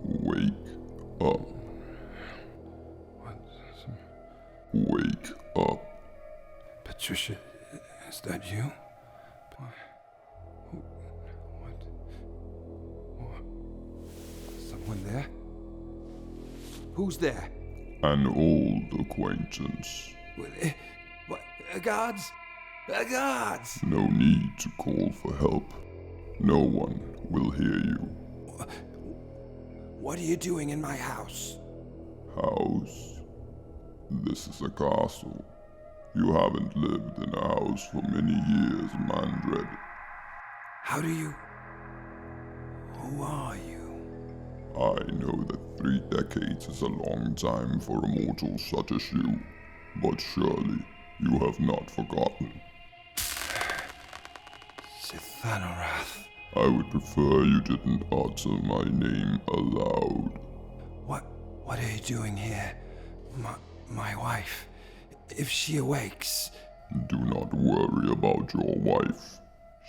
Wake up. What? Wake up. Patricia, is that you? What? Someone there? Who's there? An old acquaintance. What? Guards? Guards! No need to call for help. No one will hear you. What are you doing in my house? House? This is a castle. You haven't lived in a house for many years, Mandred. How do you... Who are you? I know that 3 decades is a long time for a mortal such as you, but surely you have not forgotten. Sithanorath. I would prefer you didn't utter my name aloud. What are you doing here? My wife. If she awakes... Do not worry about your wife.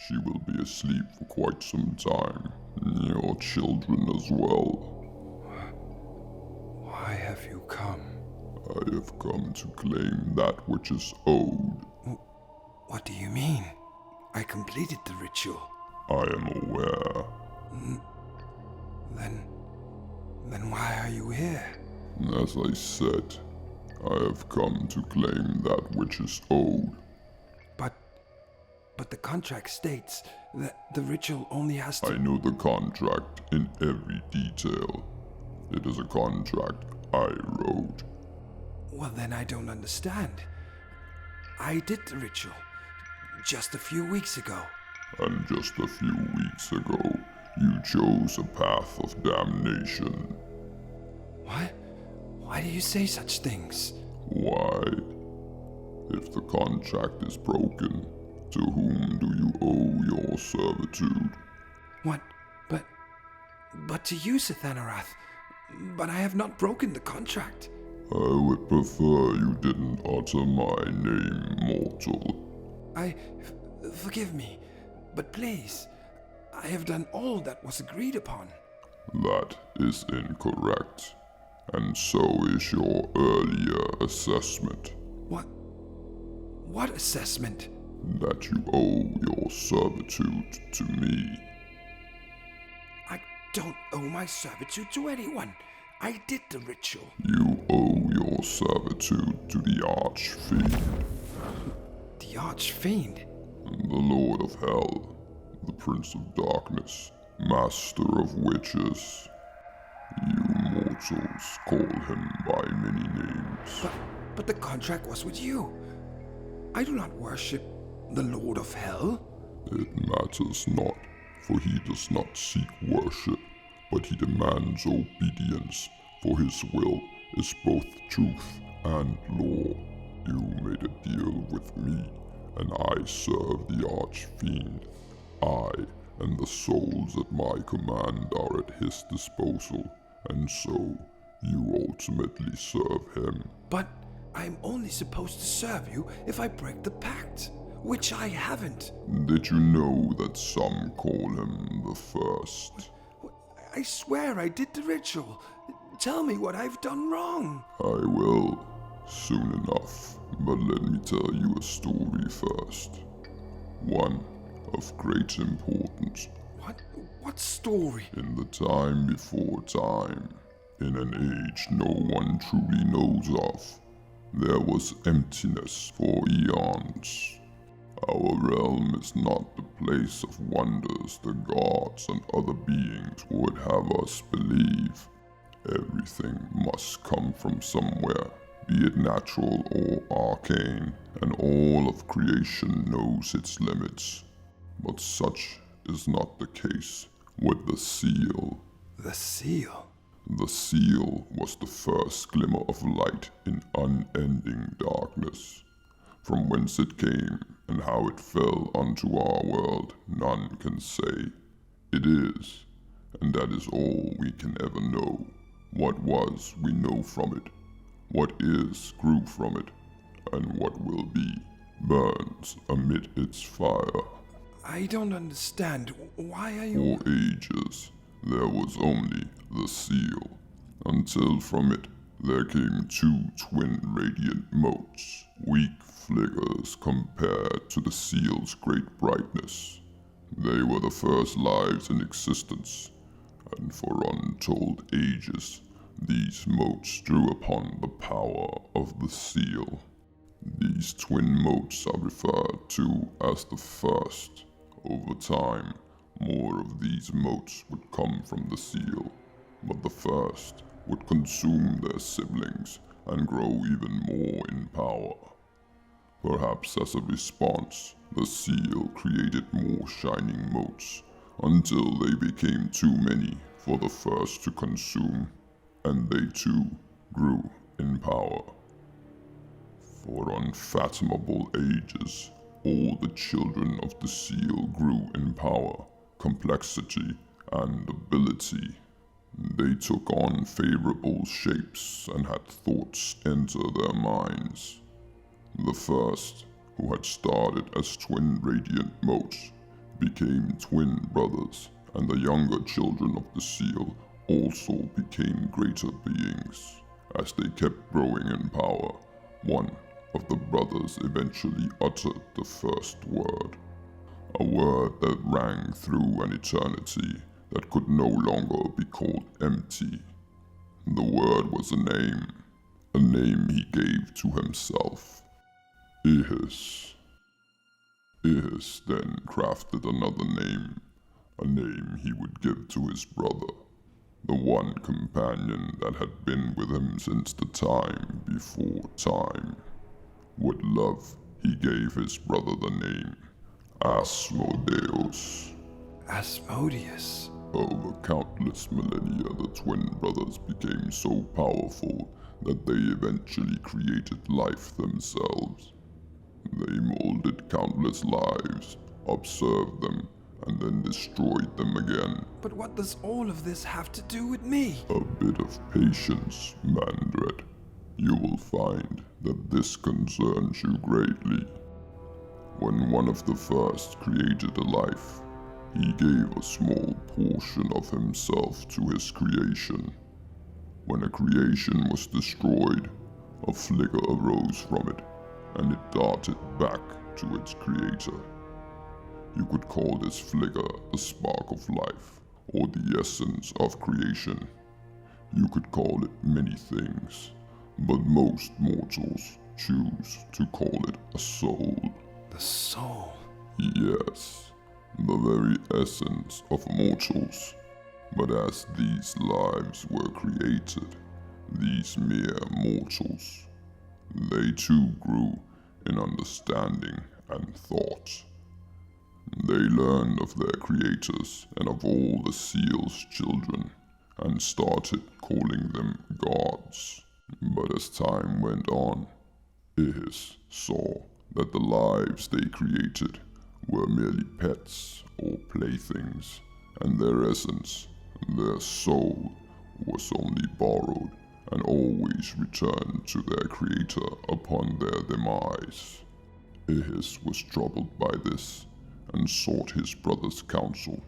She will be asleep for quite some time. Your children as well. Why have you come? I have come to claim that which is owed. What do you mean? I completed the ritual. I am aware. Then why are you here? As I said, I have come to claim that which is owed. But the contract states that the ritual only has to... I know the contract in every detail. It is a contract I wrote. Well, then I don't understand. I did the ritual just a few weeks ago. And just a few weeks ago, you chose a path of damnation. What? Why do you say such things? Why? If the contract is broken, to whom do you owe your servitude? What? But to you, Sithanorath. But I have not broken the contract. I would prefer you didn't utter my name, mortal. Forgive me, but please, I have done all that was agreed upon. That is incorrect, and so is your earlier assessment. What assessment? That you owe your servitude to me. I don't owe my servitude to anyone. I did the ritual. You owe your servitude to the Archfiend. The Archfiend? The Lord of Hell, the Prince of Darkness, Master of Witches. You mortals call him by many names. But the contract was with you. I do not worship the Lord of Hell. It matters not, for he does not seek worship, but he demands obedience, for his will is both truth and law. You made a deal with me, and I serve the Archfiend. I and the souls at my command are at his disposal, and so you ultimately serve him. But I'm only supposed to serve you if I break the pact, which I haven't. Did you know that some call him the First? I swear I did the ritual. Tell me what I've done wrong. I will, soon enough, but let me tell you a story first. One of great importance. What story? In the time before time, in an age no one truly knows of, there was emptiness for eons. Our realm is not the place of wonders the gods and other beings would have us believe. Everything must come from somewhere, be it natural or arcane, and all of creation knows its limits. But such is not the case with the seal. The seal? The seal was the first glimmer of light in unending darkness. From whence it came and how it fell unto our world, none can say. It is, and that is all we can ever know. What was, we know from it. What is, grew from it. And what will be, burns amid its fire. I don't understand. Why are you... For ages, there was only the seal, until from it there came two twin radiant motes, weak flickers compared to the seal's great brightness. They were the first lives in existence, and for untold ages, these motes drew upon the power of the seal. These twin motes are referred to as the first. Over time, more of these motes would come from the seal, but the first would consume their siblings and grow even more in power. Perhaps as a response, the seal created more shining motes until they became too many for the first to consume, and they too grew in power. For unfathomable ages, all the children of the seal grew in power, complexity, and ability. They took on favorable shapes and had thoughts enter their minds. The first, who had started as twin radiant motes, became twin brothers, and the younger children of the seal also became greater beings. As they kept growing in power, one of the brothers eventually uttered the first word, a word that rang through an eternity that could no longer be called empty. The word was a name he gave to himself. Ihis. Ihis then crafted another name, a name he would give to his brother, the one companion that had been with him since the time before time. With love, he gave his brother the name Asmodeus. Asmodeus? Over countless millennia, the twin brothers became so powerful that they eventually created life themselves. They molded countless lives, observed them, and then destroyed them again. But what does all of this have to do with me? A bit of patience, Mandred. You will find that this concerns you greatly. When one of the first created a life, he gave a small portion of himself to his creation. When a creation was destroyed, a flicker arose from it, and it darted back to its creator. You could call this flicker the spark of life, or the essence of creation. You could call it many things, but most mortals choose to call it a soul. The soul? Yes, the very essence of mortals. But as these lives were created, these mere mortals, they too grew in understanding and thought. They learned of their creators and of all the seal's children, and started calling them gods. But as time went on, Ihis saw that the lives they created were merely pets or playthings, and their essence, their soul, was only borrowed and always returned to their creator upon their demise. Ihis was troubled by this and sought his brother's counsel.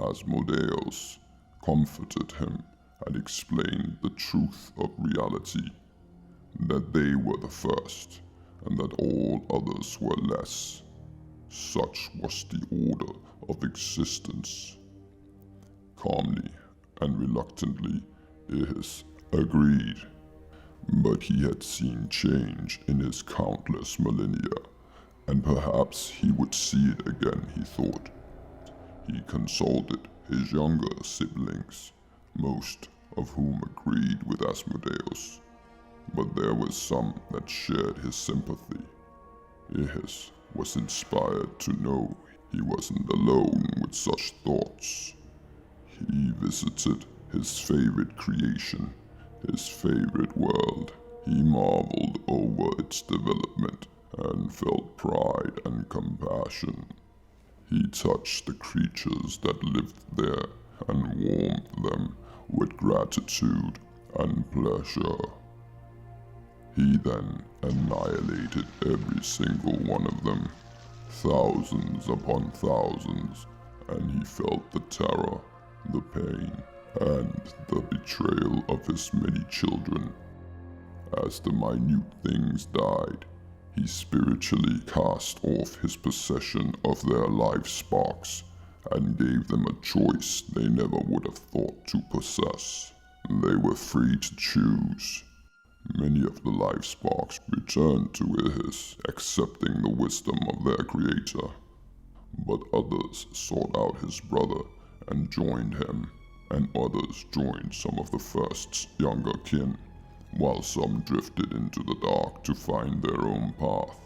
Asmodeus comforted him and explained the truth of reality, that they were the first and that all others were less. Such was the order of existence. Calmly and reluctantly, Ihis agreed, but he had seen change in his countless millennia, and perhaps he would see it again, he thought. He consulted his younger siblings, most of whom agreed with Asmodeus, but there were some that shared his sympathy. Ihis was inspired to know he wasn't alone with such thoughts. He visited his favorite creation, his favorite world. He marveled over its development and felt pride and compassion. He touched the creatures that lived there and warmed them with gratitude and pleasure. He then annihilated every single one of them, thousands upon thousands, and he felt the terror, the pain, and the betrayal of his many children. As the minute things died, he spiritually cast off his possession of their life sparks and gave them a choice they never would have thought to possess. They were free to choose. Many of the life sparks returned to Ihis, accepting the wisdom of their creator. But others sought out his brother and joined him, and others joined some of the first's younger kin, while some drifted into the dark to find their own path.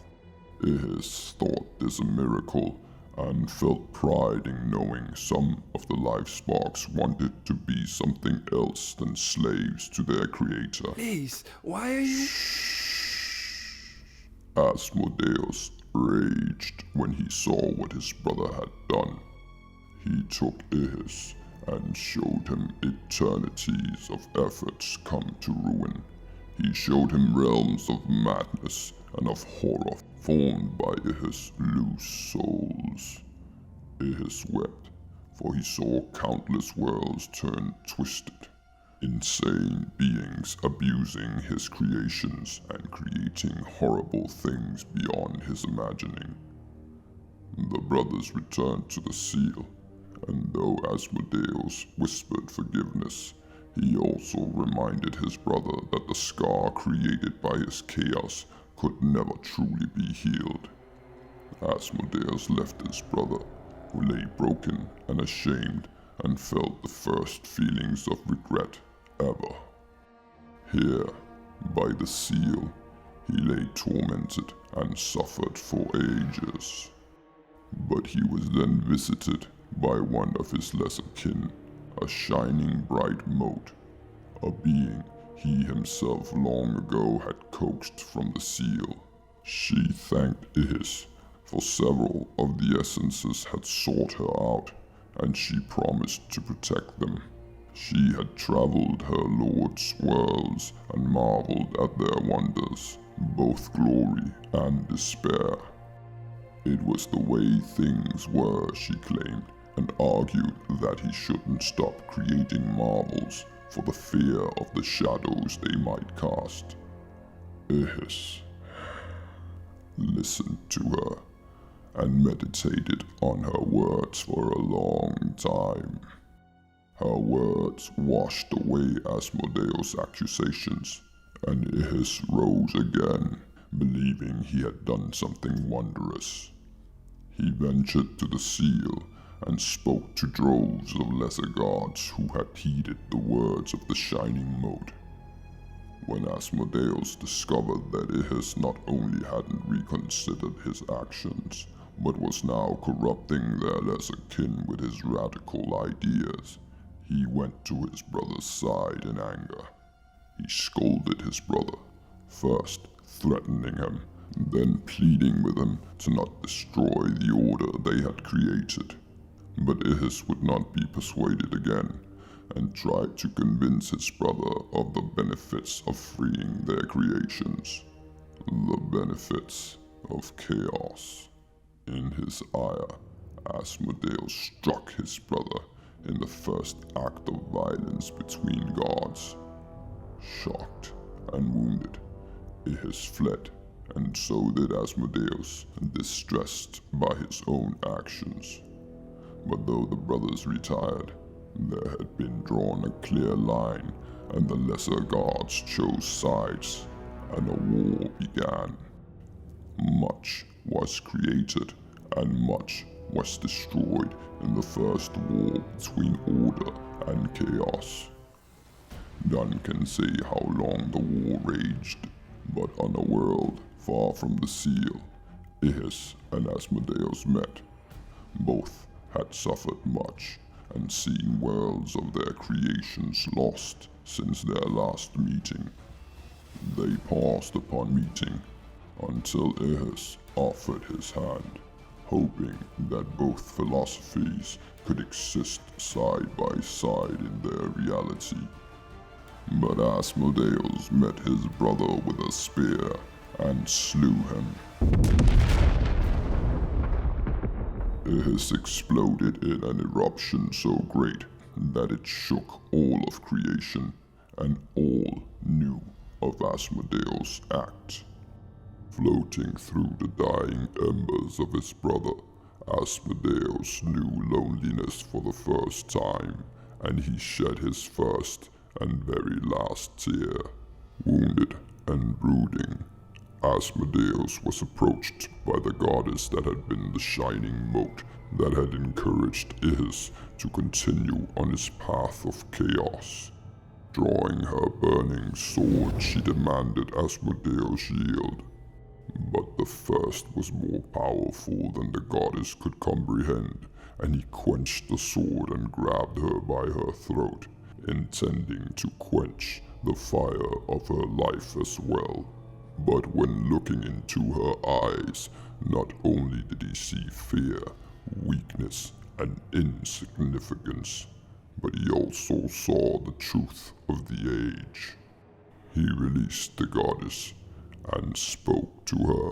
Ihis thought this a miracle and felt pride in knowing some of the life sparks wanted to be something else than slaves to their creator. Please, why are you... Asmodeus raged when he saw what his brother had done. He took Ihis and showed him eternities of efforts come to ruin. He showed him realms of madness and of horror formed by Ihis' loose souls. Ihis wept, for he saw countless worlds turn twisted, insane beings abusing his creations and creating horrible things beyond his imagining. The brothers returned to the seal, and though Asmodeus whispered forgiveness, he also reminded his brother that the scar created by his chaos could never truly be healed. Asmodeus left his brother, who lay broken and ashamed and felt the first feelings of regret ever. Here, by the seal, he lay tormented and suffered for ages. But he was then visited by one of his lesser kin, a shining bright mote, a being he himself long ago had coaxed from the seal. She thanked Ihis, for several of the essences had sought her out, and she promised to protect them. She had traveled her lord's worlds and marveled at their wonders, both glory and despair. It was the way things were, she claimed, and argued that he shouldn't stop creating marvels for the fear of the shadows they might cast. Ihis listened to her and meditated on her words for a long time. Her words washed away Asmodeus' accusations, and Ihis rose again, believing he had done something wondrous. He ventured to the seal and spoke to droves of lesser gods who had heeded the words of the shining mote. When Asmodeus discovered that Ihis not only hadn't reconsidered his actions, but was now corrupting their lesser kin with his radical ideas, he went to his brother's side in anger. He scolded his brother, first threatening him, then pleading with him to not destroy the order they had created. But Ihis would not be persuaded again, and tried to convince his brother of the benefits of freeing their creations. The benefits of chaos. In his ire, Asmodeus struck his brother in the first act of violence between gods. Shocked and wounded, Ihis fled, and so did Asmodeus, distressed by his own actions. But though the brothers retired, there had been drawn a clear line, and the lesser gods chose sides, and a war began. Much was created, and much was destroyed in the first war between order and chaos. None can say how long the war raged, but on a world far from the seal, Ihis and Asmodeus met. Both had suffered much, and seen worlds of their creations lost since their last meeting. They paused upon meeting, until Ihis offered his hand, hoping that both philosophies could exist side by side in their reality. But Asmodeus met his brother with a spear and slew him. Ihis exploded in an eruption so great that it shook all of creation, and all knew of Asmodeus' act. Floating through the dying embers of his brother, Asmodeus knew loneliness for the first time, and he shed his first and very last tear. Wounded and brooding, Asmodeus was approached by the goddess that had been the shining mote that had encouraged Ihis to continue on his path of chaos. Drawing her burning sword, she demanded Asmodeus yield. But the first was more powerful than the goddess could comprehend, and he quenched the sword and grabbed her by her throat, intending to quench the fire of her life as well. But when looking into her eyes, not only did he see fear, weakness, and insignificance, but he also saw the truth of the age. He released the goddess and spoke to her.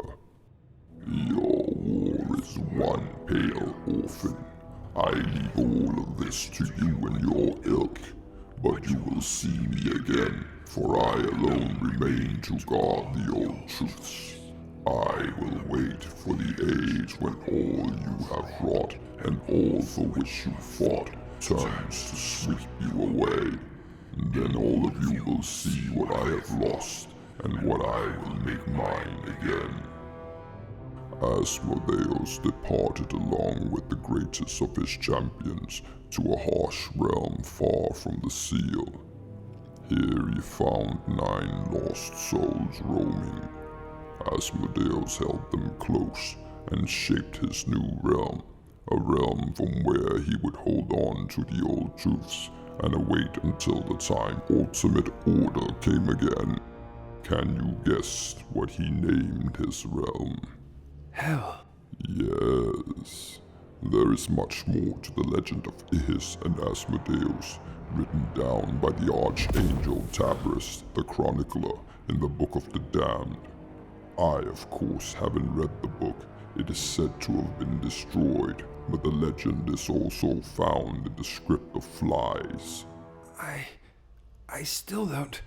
Your war is one pale orphan. I leave all of this to you and your ilk, but you will see me again, for I alone remain to guard the old truths. I will wait for the age when all you have wrought and all for which you fought turns to sweep you away. Then all of you will see what I have lost and what I will make mine again. Asmodeus departed along with the greatest of his champions to a harsh realm far from the seal. Here he found 9 lost souls roaming. Asmodeus held them close and shaped his new realm, a realm from where he would hold on to the old truths and await until the time ultimate order came again. Can you guess what he named his realm? Hell. Yes. There is much more to the legend of Ihis and Asmodeus, written down by the Archangel Tabris, the Chronicler, in the Book of the Damned. I, of course, haven't read the book. It is said to have been destroyed, but the legend is also found in the script of flies. I still don't...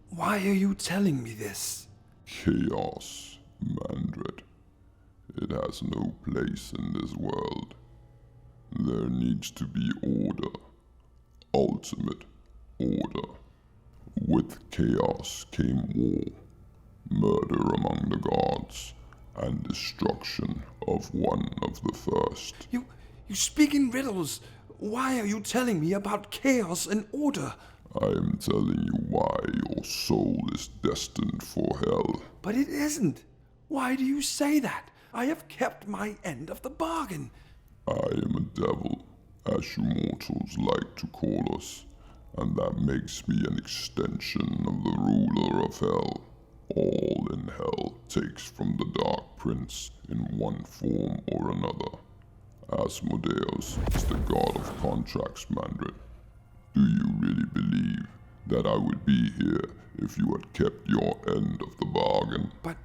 Why are you telling me this? Chaos, Mandred. It has no place in this world. There needs to be order. Ultimate order. With chaos came war, murder among the gods, and destruction of one of the first. You speak in riddles. Why are you telling me about chaos and order? I am telling you why your soul is destined for hell. But it isn't. Why do you say that? I have kept my end of the bargain. I am a devil, as you mortals like to call us, and that makes me an extension of the ruler of hell. All in hell takes from the Dark Prince in one form or another. Asmodeus is the god of contracts, Mandred. Do you really believe that I would be here if you had kept your end of the bargain? But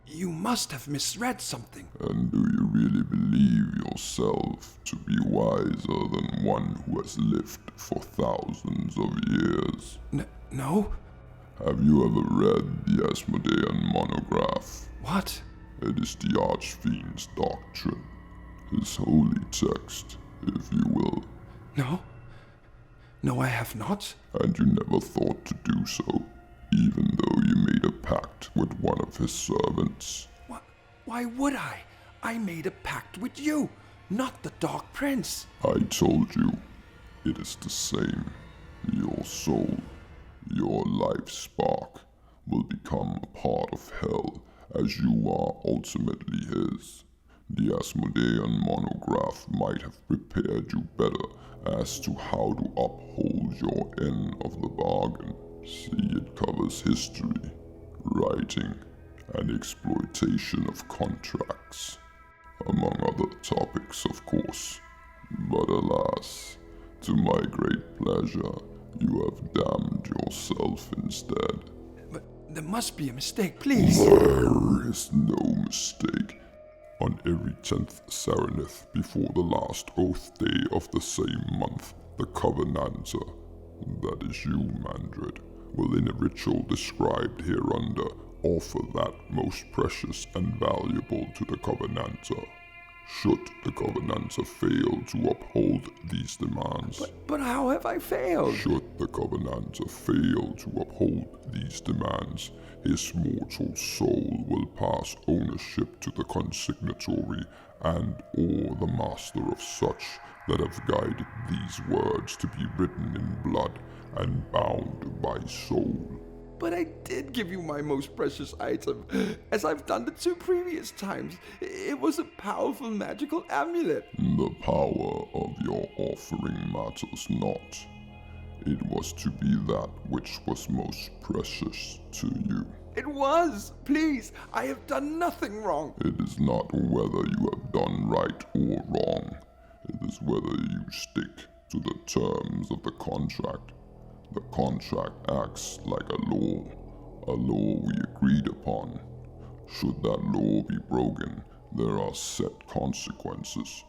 you must have misread something. And do you really believe yourself to be wiser than one who has lived for thousands of years? No? Have you ever read the Asmodean monograph? What? It is the Archfiend's doctrine, his holy text, if you will. No, I have not. And you never thought to do so, even though you made a pact with one of his servants. Why would I? I made a pact with you, not the Dark Prince. I told you, it is the same. Your soul, your life spark, will become a part of hell as you are ultimately his. The Asmodean monograph might have prepared you better as to how to uphold your end of the bargain. See, it covers history, writing, and exploitation of contracts, among other topics, of course. But alas, to my great pleasure, you have damned yourself instead. But there must be a mistake, please. There is no mistake. On every 10th Serenith before the last oath day of the same month, the Covenanter, that is you, Mandred, will in a ritual described hereunder offer that most precious and valuable to the Covenanter. Should the Covenanter fail to uphold these demands, But how have I failed? should the Covenanter fail to uphold these demands, his mortal soul will pass ownership to the consignatory and/or the master of such that have guided these words to be written in blood and bound by soul. But I did give you my most precious item, as I've done the 2 previous times. It was a powerful magical amulet. The power of your offering matters not. It was to be that which was most precious to you. It was! Please, I have done nothing wrong. It is not whether you have done right or wrong. It is whether you stick to the terms of the contract. The contract acts like a law we agreed upon. Should that law be broken, there are set consequences.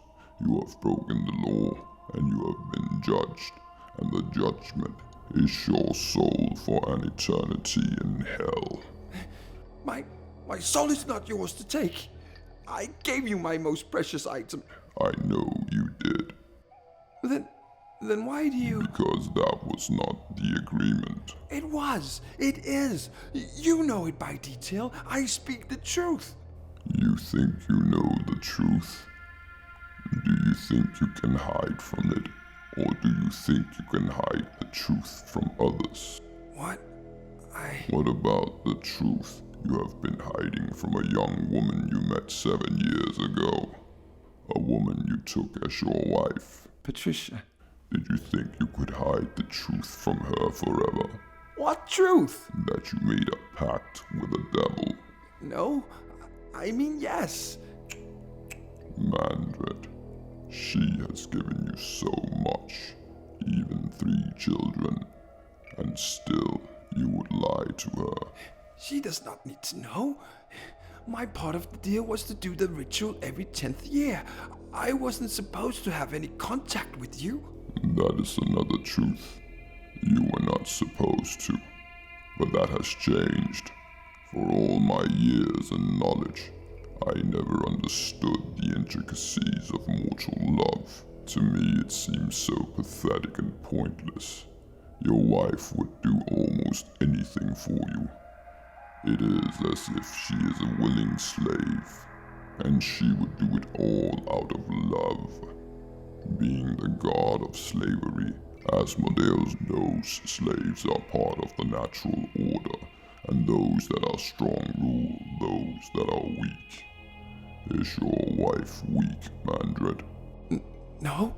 You have broken the law, and you have been judged, and the judgment is your soul for an eternity in hell. My soul is not yours to take. I gave you my most precious item. I know you did, Then why do you... because that was not the agreement. It was. It is. You know it by detail. I speak the truth. You think you know the truth? Do you think you can hide from it? Or do you think you can hide the truth from others? What? What about the truth you have been hiding from a young woman you met 7 years ago? A woman you took as your wife. Patricia. Did you think you could hide the truth from her forever? What truth? That you made a pact with the devil? No. I mean, yes. Mandred, she has given you so much, even 3 children, and still you would lie to her. She does not need to know. My part of the deal was to do the ritual every 10th year. I wasn't supposed to have any contact with you. That is another truth. You were not supposed to, but that has changed. For all my years and knowledge, I never understood the intricacies of mortal love. To me, it seems so pathetic and pointless. Your wife would do almost anything for you. It is as if she is a willing slave, and she would do it all out of love. Being the god of slavery, Asmodeus knows slaves are part of the natural order, and those that are strong rule those that are weak. Is your wife weak, Mandred? No.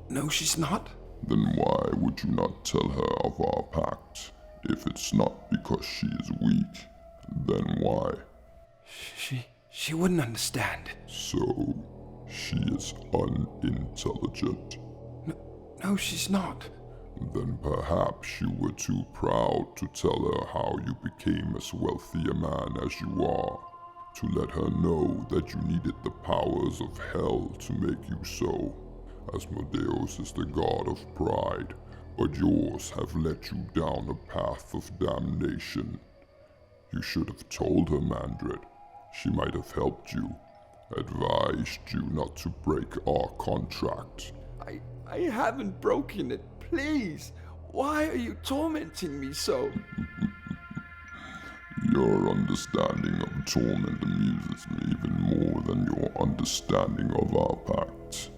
No, she's not. Then why would you not tell her of our pact? If it's not because she is weak, then why? She wouldn't understand. So, she is unintelligent. No, she's not. Then perhaps you were too proud to tell her how you became as wealthy a man as you are, to let her know that you needed the powers of hell to make you so. Asmodeus is the god of pride, but yours have led you down a path of damnation. You should have told her, Mandred. She might have helped you, advised you not to break our contract. I haven't broken it, please. Why are you tormenting me so? Your understanding of torment amuses me even more than your understanding of our pact.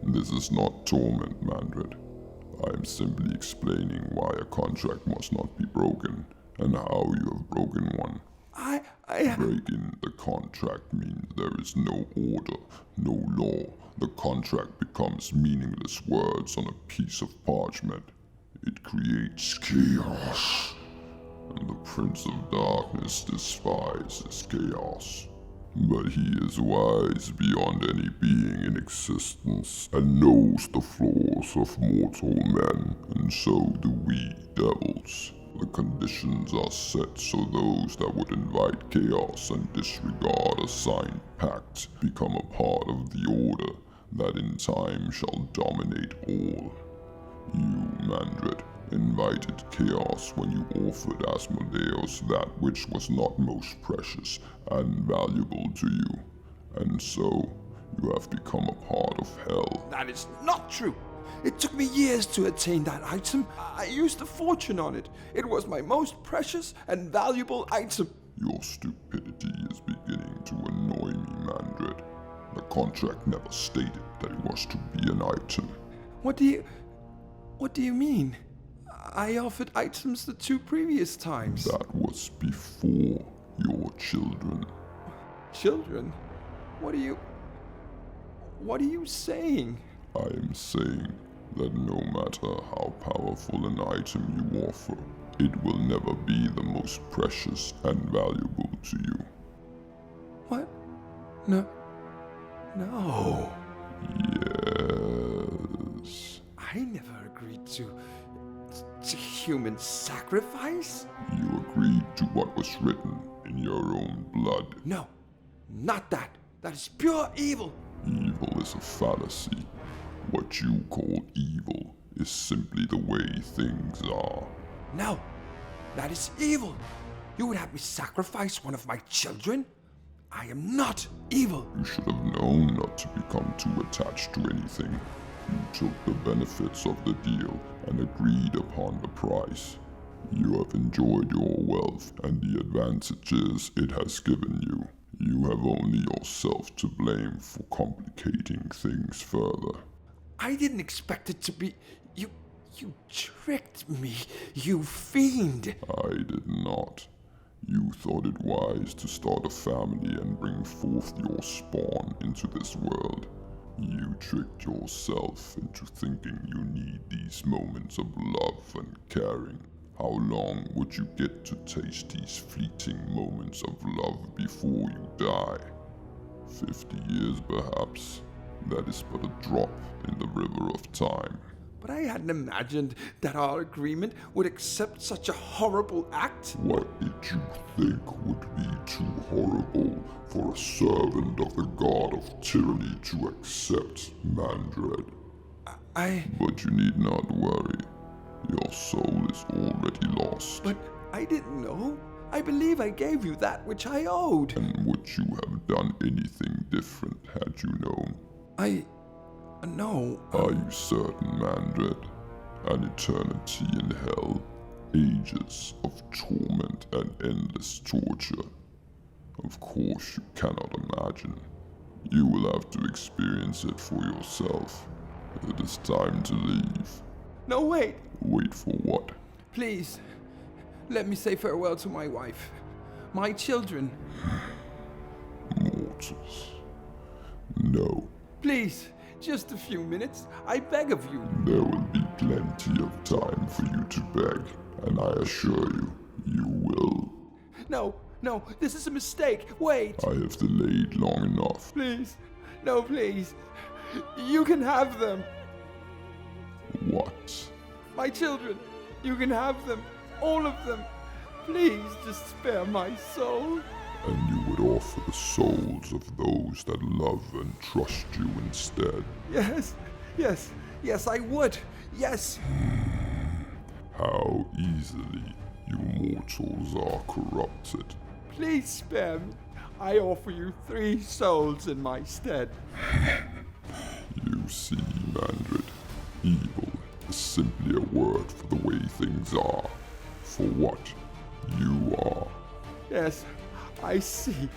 This is not torment, Mandred. I am simply explaining why a contract must not be broken, and how you have broken one. Breaking the contract means there is no order, no law. The contract becomes meaningless words on a piece of parchment. It creates chaos, and the Prince of Darkness despises chaos. But he is wise beyond any being in existence, and knows the flaws of mortal men, and so do we devils. The conditions are set so those that would invite chaos and disregard a signed pact become a part of the order that in time shall dominate all. You, Mandred, invited chaos when you offered Asmodeus that which was not most precious and valuable to you, and so you have become a part of hell. That is not true. It took me years to attain that item. I used a fortune on it. It was my most precious and valuable item. Your stupidity is beginning to annoy me, Mandred. The contract never stated that it was to be an item. What do you mean? I offered items the 2 previous times. That was before your children. Children? What are you saying? I am saying that no matter how powerful an item you offer, it will never be the most precious and valuable to you. What? No. No. Yes. I never agreed to human sacrifice. You agreed to what was written in your own blood. No, not that. That is pure evil. Evil is a fallacy. What you call evil is simply the way things are. No, that is evil. You would have me sacrifice one of my children? I am not evil. You should have known not to become too attached to anything. You took the benefits of the deal and agreed upon the price. You have enjoyed your wealth and the advantages it has given you. You have only yourself to blame for complicating things further. I didn't expect it to be... You tricked me, you fiend. I did not. You thought it wise to start a family and bring forth your spawn into this world. You tricked yourself into thinking you need these moments of love and caring. How long would you get to taste these fleeting moments of love before you die? 50 years perhaps. That is but a drop in the river of time. But I hadn't imagined that our agreement would accept such a horrible act. What did you think would be too horrible for a servant of the god of tyranny to accept, Mandred? But you need not worry. Your soul is already lost. But I didn't know. I believe I gave you that which I owed. And would you have done anything different had you known? No. Are you certain, Mandred? An eternity in hell, ages of torment and endless torture. Of course you cannot imagine. You will have to experience it for yourself. It is time to leave. No, wait. Wait for what? Please, let me say farewell to my wife, my children. Mortals. No. Please, just a few minutes, I beg of you. There will be plenty of time for you to beg, and I assure you, you will. No, this is a mistake. Wait. I have delayed long enough. Please. No, please. You can have them. What? My children. You can have them. All of them. Please, just spare my soul. And you would offer the souls of those that love and trust you instead. Yes, I would. Yes. How easily you mortals are corrupted. Please spare me. I offer you 3 souls in my stead. You see, Mandred, evil is simply a word for the way things are, for what you are. Yes, I see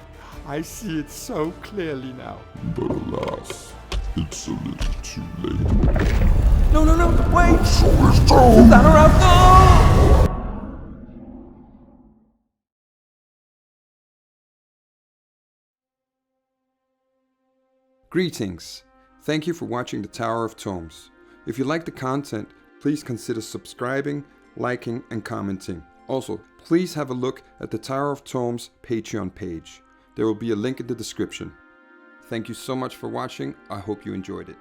it so clearly now. But alas, it's a little too late. No, wait! Stand around! No! Greetings. Thank you for watching the Tower of Tomes. If you like the content, please consider subscribing, liking, and commenting. Also, please have a look at the Tower of Tomes Patreon page. There will be a link in the description. Thank you so much for watching. I hope you enjoyed it.